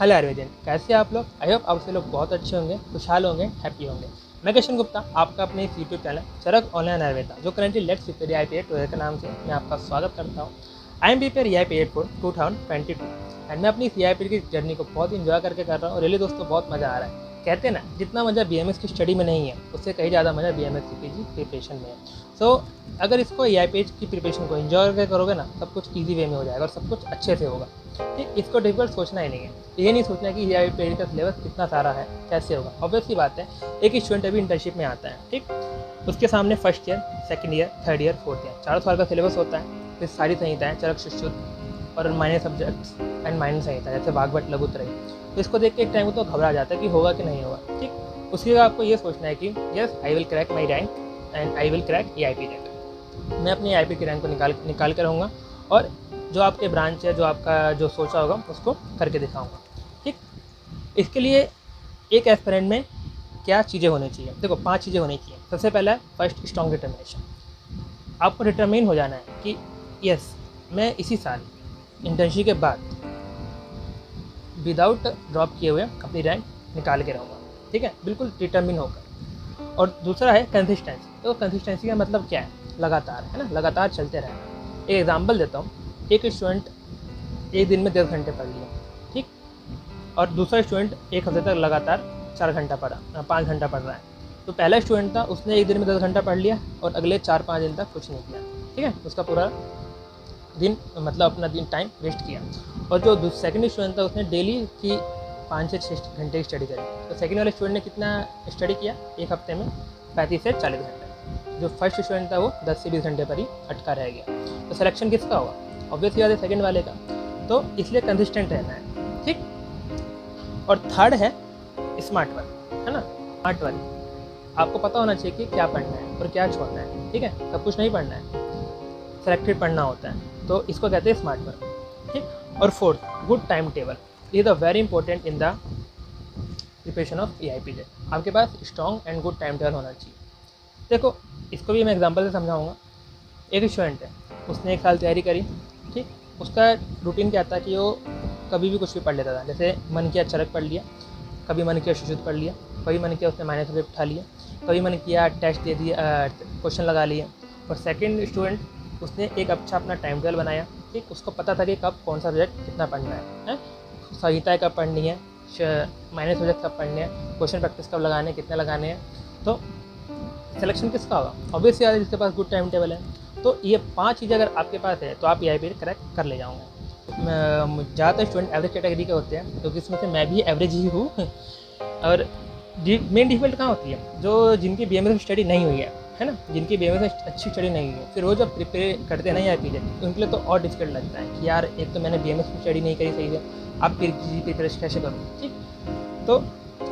Hello everyone, कैसे हैं आप लोग। आई होप आप सभी लोग बहुत अच्छे होंगे, खुशहाल होंगे, हैप्पी होंगे। मैं किशन गुप्ता, आपका अपने इस यूट्यूब चैनल चरक ऑनलाइन आयुर्वेदा जो करंटली लेट्स प्रिपेयर EIP8 के नाम से मैं आपका स्वागत करता हूँ। I am prepare EIP8 for 2022 and मैं अपनी इस EIP की जर्नी को बहुत इंजॉय करके कर रहा हूँ और रियली दोस्तों बहुत मज़ा आ रहा है। कहते हैं ना, जितना मज़ा BMS की स्टडी में नहीं है उससे कहीं ज़्यादा मज़ा BMS CPG प्रिपरेशन में है। सो अगर इसको EIP की प्रिपरेशन को इन्जॉय करके करोगे ना, सब कुछ ईजी वे में हो जाएगा और सब कुछ अच्छे से होगा। ठीक, इसको डिफिकल्ट सोचना ही नहीं है। ये नहीं सोचना कि EIP का सिलेबस कितना सारा है, कैसे होगा। ऑब्वियस सी बात है, एक स्टूडेंट अभी इंटर्नशिप में आता है, ठीक, उसके सामने first year, second year, third year, fourth year 4 साल का सिलेबस होता है। फिर सारी संहिताएं, चरक, सुश्रुत और माइनर सब्जेक्ट्स एंड माइनर संहिता जैसे भागवत, लघुत्रय। तो इसको देख के एक टाइम तो घबरा जाता है कि होगा कि नहीं होगा। ठीक, उसके बाद आपको ये सोचना है कि yes I will crack my rank and I will crack EIP rank. मैं अपनी EIP की रैंक को निकाल कर रहूँगा और जो आपके ब्रांच है, जो आपका जो सोचा होगा उसको करके दिखाऊंगा। ठीक, इसके लिए एक एस्पिरेंट में क्या चीज़ें होनी चाहिए, देखो 5 चीज़ें होनी चाहिए। सबसे पहला है फर्स्ट स्ट्रॉन्ग डिटर्मिनेशन। आपको डिटरमिन हो जाना है कि यस मैं इसी साल इंटर्नशिप के बाद विदाउट ड्रॉप किए हुए अपनी रैंक निकाल के रहूँगा। ठीक है, बिल्कुल डिटरमिन होकर। और दूसरा है कंसिस्टेंसी। तो कंसिस्टेंसी का मतलब क्या है, लगातार, है ना, लगातार चलते रहना। एक एग्जाम्पल देता हूँ, एक स्टूडेंट एक दिन में 10 घंटे पढ़ लिया, ठीक, और दूसरा स्टूडेंट एक हफ्ते तक लगातार 4 घंटा पढ़ा, 5 घंटा पढ़ रहा है। तो पहला स्टूडेंट था, उसने एक दिन में 10 घंटा पढ़ लिया और अगले 4-5 दिन तक कुछ नहीं किया। ठीक है, उसका पूरा दिन मतलब अपना दिन टाइम वेस्ट किया। और जो सेकंड स्टूडेंट था, उसने डेली की 5 से 6 घंटे की स्टडी करी। तो सेकंड वाले स्टूडेंट ने कितना स्टडी किया, एक हफ्ते में 35 से 40 घंटे। जो फर्स्ट स्टूडेंट था वो 10 से 20 घंटे पर ही अटका रह गया। तो सिलेक्शन किसका होगा, ऑब्वियसली बात है सेकंड वाले का। तो इसलिए कंसिस्टेंट रहना है। ठीक, और थर्ड है स्मार्ट वर्क, है ना। स्मार्ट वर्क आपको पता होना चाहिए कि क्या पढ़ना है और क्या छोड़ना है। ठीक है, सब कुछ नहीं पढ़ना है, सेलेक्टेड पढ़ना होता है। तो इसको कहते हैं स्मार्ट वर्क। ठीक, और fourth good time table is the very important in the preparation of EIP। आपके पास strong and good time table होना चाहिए। देखो, इसको भी मैं एग्जांपल से समझाऊंगा। एक स्टूडेंट है, उसने 1 साल तैयारी करी, ठीक, उसका रूटीन क्या था कि वो कभी भी कुछ भी पढ़ लेता था। जैसे मन किया चरक पढ़ लिया, कभी मन किया सुश्रुत पढ़ लिया, कभी मन किया उसने माइनर सब्जेक्ट उठा लिया, कभी मन किया टेस्ट दे दिया, क्वेश्चन लगा लिए। और सेकंड स्टूडेंट, उसने एक अच्छा अपना टाइम टेबल बनाया। ठीक, उसको पता था कि कब कौन सा सब्जेक्ट कितना पढ़ना है, संहिताएँ कब पढ़नी है, माइनर सब्जेक्ट कब पढ़ने हैं, क्वेश्चन प्रैक्टिस कब लगाने हैं, कितने लगाने हैं। तो सिलेक्शन किसका होगा, ऑब्वियसली यार जिसके पास गुड टाइम टेबल है। तो ये 5 चीज़ें अगर आपके पास है तो आप EIP क्रैक कर ले जाओगे। ज़्यादातर स्टूडेंट एवरेज कैटेगरी के होते हैं, क्योंकि इसमें से मैं भी एवरेज ही हूँ। और मेन डिफिकल्ट कहाँ होती है, जो जिनकी BMS में स्टडी नहीं हुई है ना, जिनकी BMS में अच्छी स्टडी नहीं हुई है, फिर वो जब प्रिपेयर करते हैं ना EIP, उनके लिए तो और डिफिकल्ट लगता है कि यार एक तो मैंने BMS की स्टडी नहीं करी सही से, आप प्रिपरेशन कैसे करो। ठीक, तो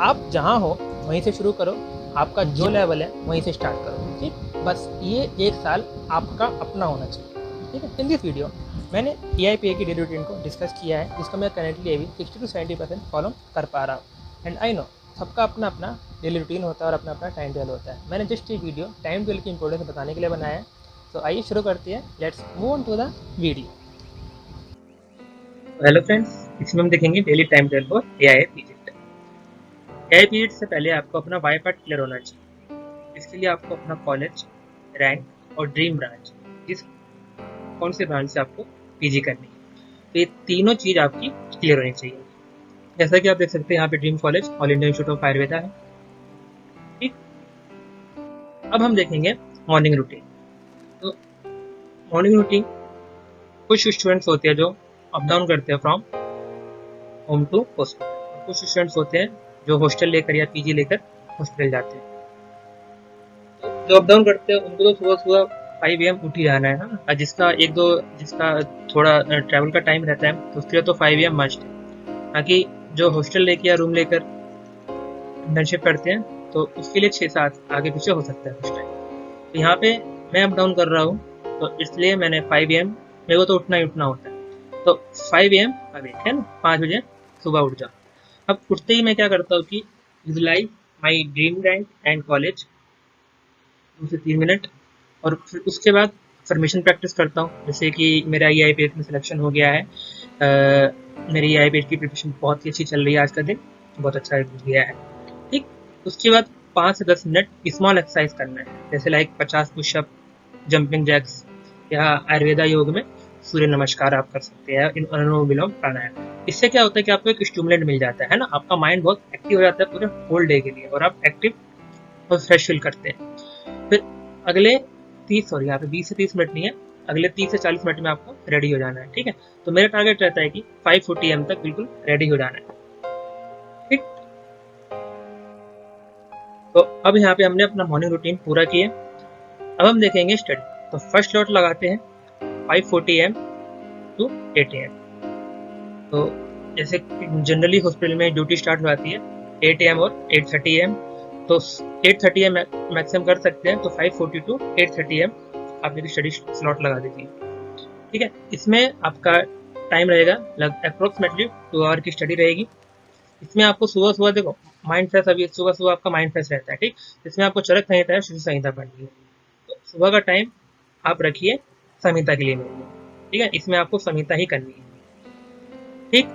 आप जहाँ हो वहीं से शुरू करो, आपका जो लेवल है वहीं से स्टार्ट करो। ठीक, बस ये 1 साल आपका अपना होना चाहिए। ठीक है, इन दिस वीडियो मैंने EIP की डेली रूटीन को डिस्कस किया है, जिसको मैं करेंटली अभी 60 से 70% फॉलो कर पा रहा हूँ। एंड आई नो सबका अपना अपना डेली रूटीन होता है और अपना अपना टाइम टेबल होता है। मैंने जस्ट ये वीडियो टाइम टेबल की इंपॉर्टेंस बताने के लिए बनाया है। तो आइए शुरू करते हैं, let's move on to the video. Hello friends, इसमें हम देखेंगे daily time table for EIP। EIP से पहले आपको अपना वाई पार्ट क्लियर होना चाहिए। इसके लिए आपको अपना कॉलेज, रैंक और ड्रीम ब्रांच, जिस कौन से ब्रांच से आपको PG करनी है, तो ये तीनों चीज़ आपकी क्लियर होनी चाहिए। जैसा कि आप देख सकते हैं यहाँ पे dream college all India institute of Ayurveda है। ठीक, अब हम देखेंगे मॉर्निंग रूटीन। तो मॉर्निंग रूटीन, कुछ स्टूडेंट्स होते हैं जो अप डाउन करते हैं फ्रॉम होम टू हॉस्पिटल, कुछ स्टूडेंट्स होते हैं जो हॉस्टल लेकर या PG लेकर हॉस्पिटल जाते हैं। जो अप डाउन करते हैं उनको तो सुबह सुबह 5 AM उठ ही जाना है ना। जिसका थोड़ा ट्रैवल का टाइम रहता है तो उसके लिए तो 5 AM मस्ट है। बाकी जो हॉस्टल लेके या रूम लेकर इंटर्नशिप करते हैं तो उसके लिए 6-7 आगे पीछे हो सकता है उस टाइम। तो यहाँ पे मैं अप डाउन कर रहा हूँ, तो इसलिए मैंने 5 AM, मेरे को तो उठना ही उठना होता है। तो 5 AM अवेक, है ना, 5 बजे सुबह उठ जाओ। अब उठते ही मैं क्या करता हूँ कि visualise my dream rank and college 2 से 3 मिनट, और फिर उसके बाद फॉर्मेशन प्रैक्टिस करता हूँ, जैसे कि मेरा EIPH में सिलेक्शन हो गया है। मेरी EIPH की प्रिपरेशन बहुत ही अच्छी चल रही है, आज का दिन बहुत अच्छा गया है। ठीक, उसके बाद 5 से 10 मिनट स्मॉल एक्सरसाइज करना है, जैसे लाइक 50 पुशअप, जंपिंग जैक्स, या आयुर्वेदा योग में सूर्य नमस्कार आप कर सकते हैं, इन अनुलोम विलोम प्राणायाम। इससे क्या होता है कि आपको एक स्टिमुलेंट मिल जाता है ना, आपका माइंड बहुत एक्टिव हो जाता है पूरे होल डे के लिए, और आप एक्टिव और फ्रेश फील करते हैं। फिर अगले 30 सॉरी यहाँ पे 20 से 30 मिनट नहीं है, अगले 30 से 40 मिनट में आपको रेडी हो जाना है। ठीक है, तो मेरा टारगेट रहता है कि 5:40 AM तक बिल्कुल रेडी हो जाना है। ठीक, तो अब यहाँ पे हमने अपना मॉर्निंग रूटीन पूरा किया। अब हम देखेंगे स्टडी। तो फर्स्ट स्लॉट लगाते हैं 5:40 AM टू 8 AM। तो जैसे जनरली हॉस्पिटल में ड्यूटी स्टार्ट हो जाती है 8 AM और 8:30 AM, तो 8:30 AM मैक्सिमम कर सकते हैं, तो 5:40 टू 8:30 AM आप एक स्टडी स्लॉट लगा दीजिए। ठीक है, इसमें आपका टाइम रहेगा अप्रोक्सीमेटली 2 आवर की स्टडी रहेगी। इसमें आपको सुबह सुबह देखो माइंड फ्रेश, अभी सुबह सुबह आपका माइंड फ्रेश रहता है। ठीक, इसमें आपको चरक संहिता है, शिशु संहिता पढ़नी है, तो सुबह का टाइम आप रखिए संहिता के लिए मेरे लिए। ठीक है, इसमें आपको संहिता ही करनी है। ठीक,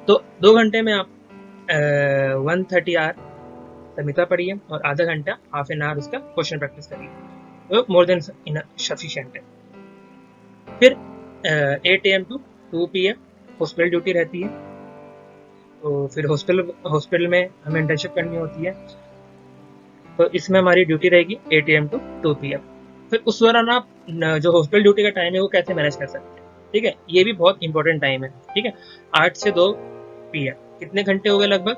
तो 2 घंटे में आप 130 आवर संहिता पढ़िए और आधा घंटा हाफ एन आवर उसका क्वेश्चन प्रैक्टिस करिए, तो मोर देन सफिशिएंट है। फिर 8 AM to 2 PM hospital duty रहती है, तो फिर हॉस्पिटल में हमें इंटर्नशिप करनी होती है, तो इसमें हमारी ड्यूटी रहेगी 8 AM टू 2 PM। फिर उस दौरान आप जो हॉस्पिटल ड्यूटी का टाइम है वो कैसे मैनेज कर सकते हैं। ठीक है, ये भी बहुत इंपॉर्टेंट टाइम है। ठीक है, 8 से 2 PM कितने घंटे हो गए, लगभग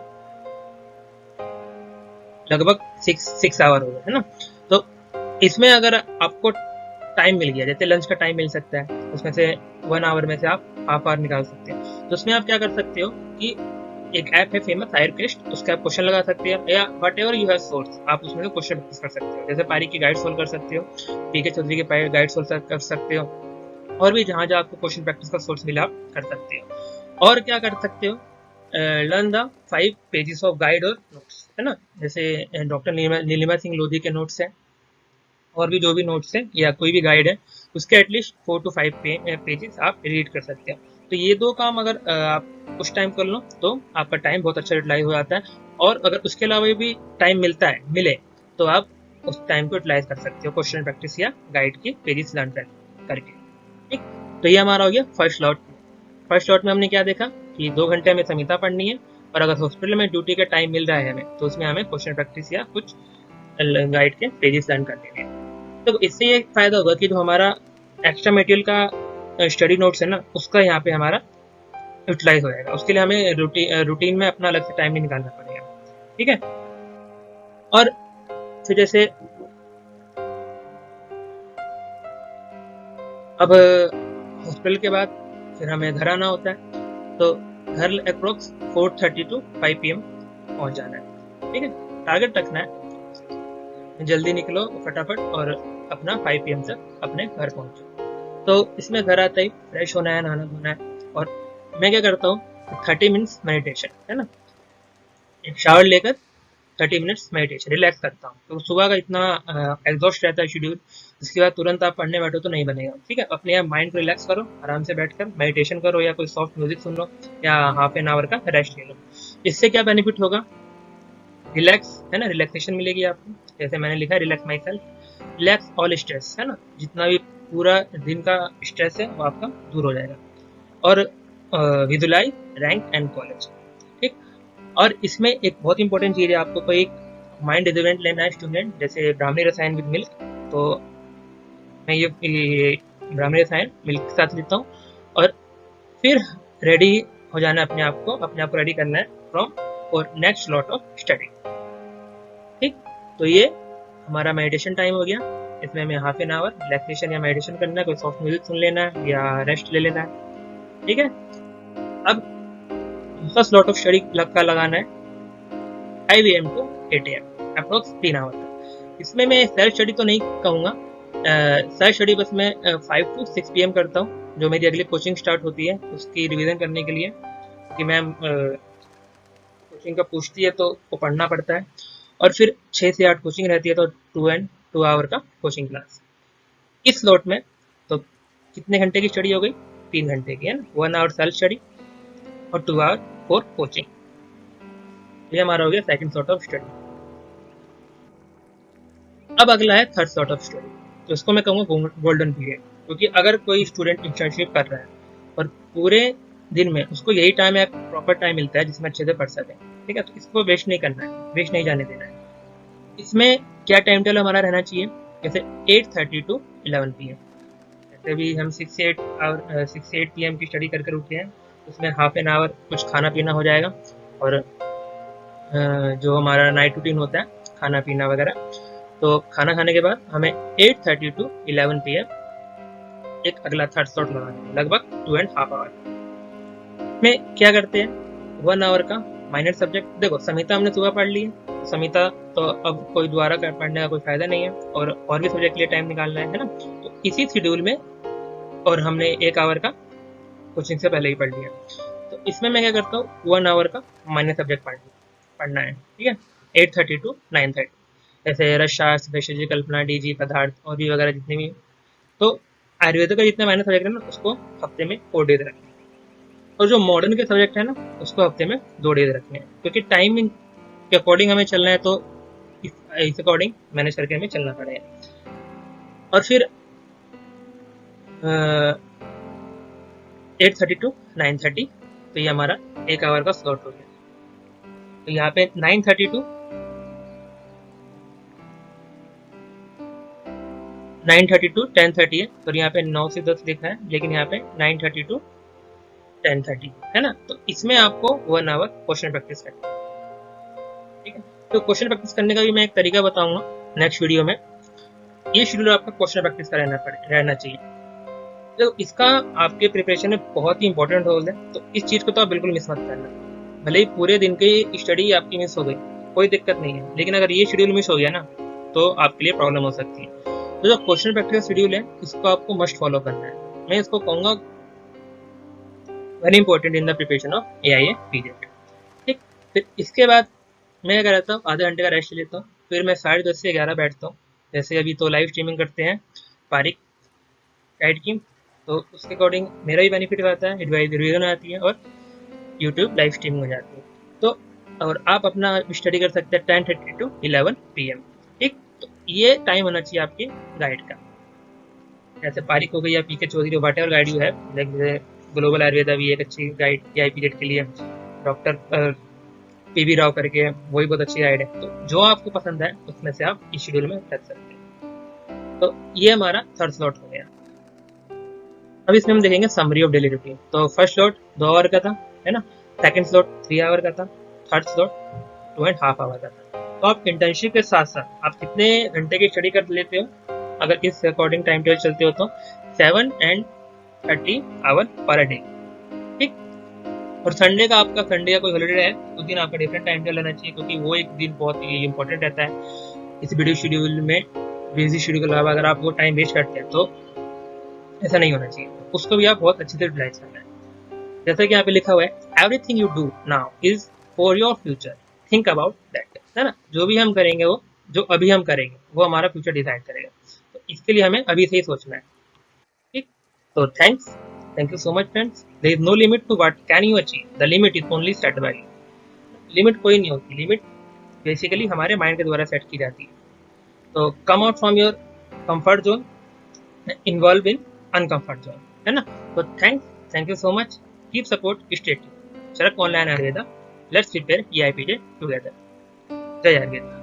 6 आवर हो गए, है ना। तो इसमें अगर आपको टाइम मिल गया, जैसे लंच का टाइम मिल सकता है, उसमें से 1 आवर में से आप हाफ आवर निकाल सकते हैं, तो उसमें आप क्या कर सकते हो कि एक ऐप है फेमस हायरक्वेस्ट, उसके आप क्वेश्चन लगा सकते हो, या what ever you have source आप उसमें से क्वेश्चन प्रैक्टिस कर सकते हो। जैसे पारी की गाइड सोल्व कर सकते हो, PK चौधरी के गाइड सोल्व कर सकते हो, और भी जहाँ जहाँ आपको क्वेश्चन प्रैक्टिस का सोर्स मिला आप कर सकते हो। और क्या कर सकते हो, learn the 5 pages of guide और नोट्स, है ना, जैसे डॉक्टर नीलिमा सिंह लोधी के नोट्स हैं, और भी जो भी नोट्स हैं या कोई भी गाइड है, उसके एटलीस्ट 4 to 5 पेजेस आप रीड कर सकते हो। तो ये 2 काम अगर आप कुछ टाइम कर लो तो आपका टाइम बहुत अच्छा यूटिलाइज हो जाता है। और अगर उसके अलावा भी टाइम मिले तो आप उस टाइम को यूटिलाइज कर सकते हो क्वेश्चन प्रैक्टिस या गाइड के पेजेस लर्न करके। ठीक, तो ये हमारा हो गया फर्स्ट स्लॉट। फर्स्ट स्लॉट में हमने क्या देखा कि 2 घंटे में संहिता पढ़नी है, और अगर हॉस्पिटल में ड्यूटी का टाइम मिल रहा है हमें, तो उसमें हमें क्वेश्चन प्रैक्टिस या कुछ गाइड के पेजेस लर्न कर लेने हैं। तो इससे ये फायदा होगा कि जो हमारा एक्स्ट्रा मटेरियल का स्टडी नोट्स है ना, उसका यहाँ पे हमारा यूटिलाइज हो जाएगा। उसके लिए हमें रूटीन में अपना अलग से टाइम नहीं निकालना पड़ेगा। ठीक है, और फिर जैसे अब हॉस्पिटल के बाद फिर हमें घर आना होता है, तो घर अप्रोक्स 4:30 टू 5 PM पहुंच जाना है। ठीक है, टारगेट रखना है जल्दी निकलो फटाफट और अपना 5 PM तक अपने घर पहुंचो। तो इसमें घर आता ही फ्रेश होना है, नहाना धोना है, और मैं क्या करता हूँ 30 मिनट्स मेडिटेशन, है ना, एक शावर लेकर 30 मिनट्स मेडिटेशन रिलैक्स करता हूँ। तो सुबह का इतना एग्जॉस्ट रहता है शेड्यूल, इसके बाद तुरंत आप पढ़ने बैठो तो नहीं बनेगा। ठीक है, अपने आप माइंड को रिलैक्स करो, आराम से बैठकर मेडिटेशन करो, या कोई सॉफ्ट म्यूजिक सुन लो, या हाफ एन आवर का रेस्ट ले लो। इससे क्या बेनिफिट होगा, रिलैक्स, है ना, रिलैक्सेशन मिलेगी आपको। जैसे मैंने लिखा है relax my self, relax all stress, है ना, जितना भी पूरा दिन का स्ट्रेस है वो आपका दूर हो जाएगा। और विजुलाइज रैंक एंड कॉलेज। ठीक, और इसमें एक बहुत इंपॉर्टेंट चीज़ है, आपको कोई माइंड रिजोनेंट लेना है स्टूडेंट, जैसे ब्राह्मणी रसायन विद मिल्क, तो मैं ये ब्राह्मणी रसायन मिल्क के साथ लेता हूँ, और फिर रेडी हो जाना है, अपने आप को रेडी करना है फ्रॉम और नेक्स्ट स्लॉट ऑफ स्टडी। ठीक, तो ये हमारा मेडिटेशन टाइम हो गया। इसमें हमें हाफ एन आवर रिलैक्सेशन या मेडिटेशन करना है, कोई सॉफ्ट म्यूजिक सुन लेना है या रेस्ट ले लेना है। ठीक है, अब दूसरा स्लॉट ऑफ स्टडी का लगाना है 5 AM to 8 AM approx 3 hour तक। इसमें मैं सेल्फ स्टडी तो नहीं कहूँगा, सेल्फ स्टडी बस मैं 5 to 6 PM करता हूँ, जो मेरी अगली कोचिंग स्टार्ट होती है उसकी रिवीजन करने के लिए, कि मैम कोचिंग का पूछती है तो वो पढ़ना पड़ता है। और फिर 6 से 8 कोचिंग रहती है, तो 2 आवर का कोचिंग क्लास। इस स्लॉट में कितने घंटे की स्टडी हो गई? 3 घंटे की, है ना। 1 आवर सेल्फ स्टडी और 2 आवर फॉर कोचिंग। ये हमारा हो गया सेकंड सॉर्ट ऑफ स्टडी। अब अगला है थर्ड सॉर्ट ऑफ स्टडी, तो इसको मैं कहूँगा गोल्डन पीरियड। क्योंकि अगर कोई स्टूडेंट इंटर्नशिप कर रहा है और पूरे दिन में उसको यही टाइम एक प्रॉपर टाइम मिलता है जिसमें अच्छे से पढ़ सके, ठीक है, तो इसको वेस्ट नहीं करना है, वेस्ट नहीं जाने देना है। इसमें क्या टाइम टेबल हमारा रहना चाहिए? जैसे 8:30 टू 11 PM। जैसे भी हम 6 से 8 PM की स्टडी करके उठते हैं, उसमें हाफ एन आवर कुछ खाना पीना हो जाएगा, और जो हमारा नाइट रूटीन होता है खाना पीना वगैरह, तो खाना खाने के बाद हमें 8:30 टू 11 PM एक अगला थर्ड स्लॉट लगाना है, लगभग 2.5 आवर में। क्या करते हैं? 1 आवर का माइनर सब्जेक्ट। देखो संहिता हमने सुबह पढ़ ली है, संहिता तो अब कोई दोबारा पढ़ने का कोई फायदा नहीं है, और भी सब्जेक्ट के लिए टाइम निकालना है ना। तो इसी शेड्यूल में, और हमने 1 आवर का कोचिंग से पहले ही पढ़ लिया, तो इसमें मैं क्या करता हूँ, 1 आवर का माइनर सब्जेक्ट पढ़ना है, ठीक है, 8:30 टू 9:30। जैसे रसशास्त्र, वैशेषिक कल्पना, डीजी, पदार्थ और भी वगैरह जितने भी। तो आयुर्वेद का जितने माइनर सब्जेक्ट है ना, उसको हफ्ते में 4 डेज रखना है, और जो मॉडर्न के सब्जेक्ट है ना, उसको हफ्ते में 2 डेज रखने हैं। क्योंकि टाइमिंग के अकॉर्डिंग हमें चलना है, तो इस अकॉर्डिंग मैनेज करके हमें चलना पड़ेगा। और फिर 8:30 टू 9:30, तो ये हमारा 1 आवर का स्लॉट हो गया। तो यहाँ पे 9:30 टू 10:30 है, तो यहाँ पे 9 से 10 लिखा है, लेकिन यहाँ पे 9:30 टू 10:30 है ना। तो इसमें आपको 1 आवर क्वेश्चन प्रैक्टिस करना है, ठीक है। तो क्वेश्चन प्रैक्टिस करने का भी मैं एक तरीका बताऊंगा नेक्स्ट वीडियो में। ये शेड्यूल आपका क्वेश्चन प्रैक्टिस का रहना चाहिए। तो इसका आपके प्रिपरेशन में बहुत ही इंपॉर्टेंट रोल है, तो इस चीज़ को तो आप बिल्कुल मिस मत करना। भले ही पूरे दिन की स्टडी आपकी मिस हो गई, कोई दिक्कत नहीं है, लेकिन अगर ये शेड्यूल मिस हो गया ना, तो आपके लिए प्रॉब्लम हो सकती है। तो जो क्वेश्चन प्रैक्टिस का शेड्यूल है, इसको आपको मस्ट फॉलो करना है। मैं इसको कहूँगा very important in the preparation of AIA period, ठीक। फिर इसके बाद मैं क्या करता हूँ, आधे घंटे का रेस्ट लेता हूँ, फिर मैं 10:30 से 11 बैठता हूँ। जैसे अभी तो लाइव स्ट्रीमिंग करते हैं पारिक गाइड की, तो उसके अकॉर्डिंग मेरा भी बेनिफिट रहता है, एडवाइस रिवीजन आती है, और यूट्यूब लाइव स्ट्रीमिंग हो जाती है। तो और आप अपना स्टडी कर सकते हैं 10:30 टू 11 PM, ठीक। तो ये टाइम होना चाहिए आपके गाइड का। जैसे पारिक हो गई या PK Chaudhary, whatever guide you है, जैसे ग्लोबल आयुर्वेदा भी एक अच्छी गाइड AI पीरियड के लिए, डॉक्टर PV राव करके, वही बहुत अच्छी गाइड है। तो जो आपको पसंद है उसमें से आप इस शेड्यूल में रख सकते हैं। तो ये हमारा थर्ड स्लॉट हो गया। अब इसमें हम देखेंगे समरी ऑफ डेली रूटीन। तो फर्स्ट स्लॉट 2 आवर का था, है ना। सेकंड स्लॉट 3 आवर का था, थर्ड स्लॉट 2.5 आवर का था। तो आप इंटर्नशिप के साथ साथ आप कितने घंटे की स्टडी कर लेते हो? अगर इस अकॉर्डिंग टाइम टेबल चलते हो तो 7:30 आवर पर डे, ठीक। और संडे का आपका, संडे का कोई हॉलीडे है, उस दिन आपका डिफरेंट टाइम टेबल रहना चाहिए, क्योंकि वो एक दिन बहुत ही इंपॉर्टेंट रहता है इस वीडियो शेड्यूल में। बिजी शेड्यूल के अलावा अगर आप वो टाइम वेस्ट करते हैं तो ऐसा नहीं होना चाहिए, उसको भी आप बहुत अच्छे से यूटिलाइज करना है। जैसा कि यहाँ पे लिखा हुआ है, everything you do now is for your future, think about that, है ना। जो भी हम करेंगे, वो जो अभी हम करेंगे वो हमारा फ्यूचर डिसाइड करेगा, तो इसके लिए हमें अभी से ही सोचना है, ठीक। तो thank you so much friends. There is no limit to what can you achieve, the limit is only set by you. Limit कोई नहीं होती, लिमिट बेसिकली हमारे माइंड के द्वारा सेट की जाती है। तो come out from your comfort zone, involve in uncomfort zone, है ना। तो thank you so much, keep support, stay tuned. Sharak online Ayurveda, let's prepare AIA period together. जय आयुर्वेदा।